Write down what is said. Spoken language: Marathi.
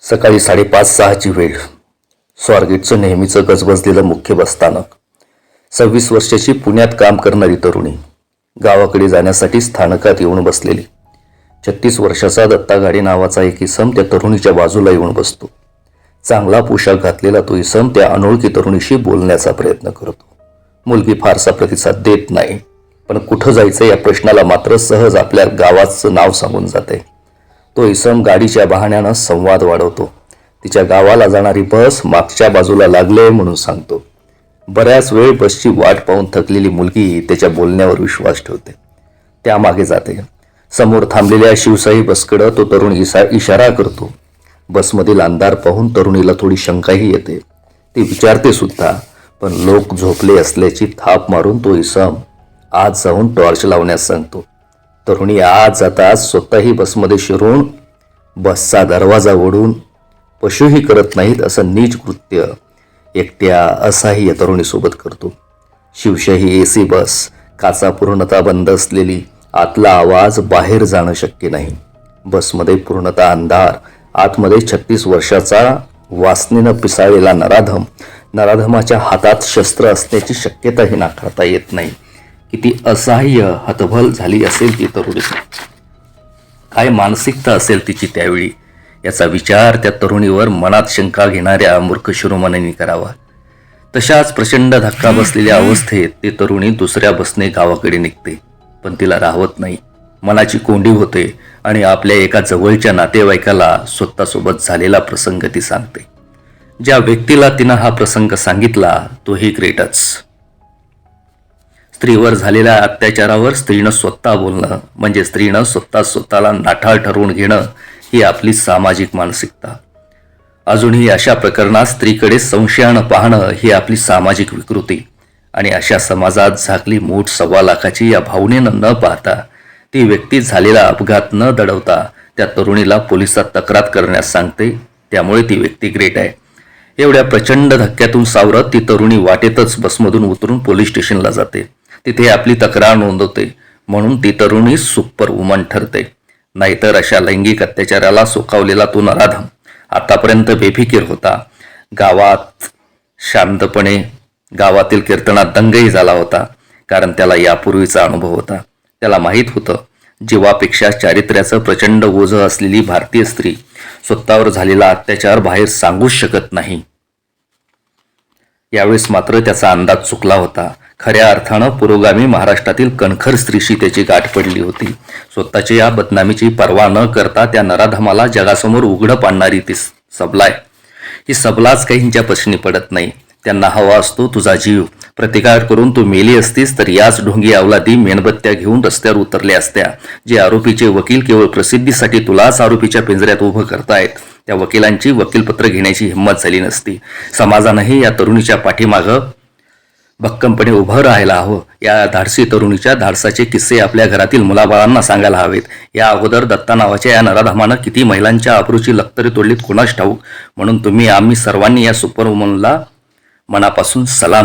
सकाळी 5:30-6ची वेळ. स्वारगेटचं नेहमीचं गजबजलेलं मुख्य बसस्थानक. 26 वर्षाची पुण्यात काम करणारी तरुणी गावाकडे जाण्यासाठी स्थानकात येऊन बसलेली. 36 वर्षाचा दत्ता गाडे नावाचा एक इसम त्या तरुणीच्या बाजूला येऊन बसतो. चांगला पोशाख घातलेला तो इसम त्या अनोळखी तरुणीशी बोलण्याचा प्रयत्न करतो. मुलगी फारसा प्रतिसाद देत नाही, पण कुठं जायचं या प्रश्नाला मात्र सहज आपल्या गावाचं नाव सांगून जाते. तो इसम गाडीच्या बहाण्यानं संवाद वाढवतो. तिच्या गावाला जाणारी बस मागच्या बाजूला लागले म्हणून सांगतो. बऱ्याच वेळ बसची वाट पाहून थकलेली मुलगी त्याच्या बोलण्यावर विश्वास ठेवते. त्यामागे जाते. समोर थांबलेल्या शिवशाही बसकडं तो तरुण इशारा करतो. बसमधील अंधार पाहून तरुणीला थोडी शंकाही येते. ती विचारते सुद्धा, पण लोक झोपले असल्याची थाप मारून तो इसम आत जाऊन टॉर्च लावण्यास सांगतो. तरुणी आत जाताच स्वतःही बसमध्ये शिरून बसचा दरवाजा ओढून पशुही करत नाहीत असं नीच कृत्य एकट्या असहाय्य तरुणीसोबत करतो. शिवशाही एसी बस, काचा पूर्णतः बंद असलेली, आतला आवाज बाहेर जाणं शक्य नाही. बसमध्ये पूर्णतः अंधार. आतमध्ये 36 वर्षाचा वासनेनं पिसाळलेला नराधमाच्या हातात शस्त्र असण्याची शक्यताही नाकारता येत नाही. किती असहाय्य हतबल झाली असेल ती तरुणी. काय मानसिकता असेल तिची त्यावेळी, याचा विचार त्या तरुणीवर मनात शंका घेणाऱ्या मूर्ख शिरोमणींनी करावा. तशाच प्रचंड धक्का बसलेल्या अवस्थेत ती तरुणी दुसऱ्या बसने गावाकडे निघते. पण तिला राहवत नाही. मनाची कोंडी होते आणि आपल्या एका जवळच्या नातेवाईकाला स्वतःसोबत झालेला प्रसंग ती सांगते. ज्या व्यक्तीला तिनं हा प्रसंग सांगितला तोही ग्रेटच. स्त्रीवर झालेल्या अत्याचारावर स्त्रीनं स्वतः बोलणं म्हणजे स्त्रीनं स्वतःला नाठाळ ठरवून घेणं ही आपली सामाजिक मानसिकता. अजूनही अशा प्रकरणात स्त्रीकडे संशयानं पाहणं ही आपली सामाजिक विकृती. आणि अशा समाजात झाकली मूठ 1.25 लाखाची या भावनेनं न पाहता ती व्यक्ती झालेला अपघात न दडवता त्या तरुणीला पोलिसात तक्रार करण्यास सांगते. त्यामुळे ती व्यक्ती ग्रेट आहे. एवढ्या प्रचंड धक्क्यातून सावरत ती तरुणी वाटेतच बसमधून उतरून पोलीस स्टेशनला जाते. तिथे आपली तक्रार नोंदवते. म्हणून ती तरुणी सुपर वुमन ठरते. नाहीतर अशा लैंगिक अत्याचाराला सोकावलेला तो नराधम आतापर्यंत बेफिकीर होता. गावात शांतपणे गावातील कीर्तनात दंगही झाला होता, कारण त्याला यापूर्वीचा अनुभव होता. त्याला माहीत होतं, जीवापेक्षा चारित्र्याचं प्रचंड ओझं असलेली भारतीय स्त्री स्वतःवर झालेला अत्याचार बाहेर सांगूच शकत नाही. यावेळेस मात्र त्याचा अंदाज चुकला होता. खऱ्या अर्थानं पुरोगामी महाराष्ट्रातील कणखर स्त्रीशी त्याची गाठ पडली होती. स्वतःच्या या बदनामीची पर्वा न करता त्या नराधमाला जगासमोर उघडं पाडणारी ती सबला आहे. ही सबलाच काहींच्या पचनी पडत नाही. त्यांना हवा असतो तुझा जीव. प्रतिकार करून तू मेली असतीस तर याच ढोंगी अवलादी मेणबत्त्या घेऊन रस्त्यावर उतरल्या असत्या. जे आरोपीचे वकील केवळ प्रसिद्धीसाठी तुलाच आरोपीच्या पिंजऱ्यात उभं करतायत, त्या वकिलांची वकीलपत्र घेण्याची हिंमत झाली नसती. समाजानंही या तरुणीच्या पाठीमागं भक्कमपणे उभं राहायला हवं. या धाडसी तरुणीच्या धाडसाचे किस्से आपल्या घरातील मुलाबाळांना सांगायला हवेत. या अगोदर दत्ता नावाच्या या नराधमानं किती महिलांच्या अब्रूची लक्तरे तोडलीत कोणास ठाऊक. म्हणून आम्ही सर्वांनी या सुपरवुमनला मनापासून सलाम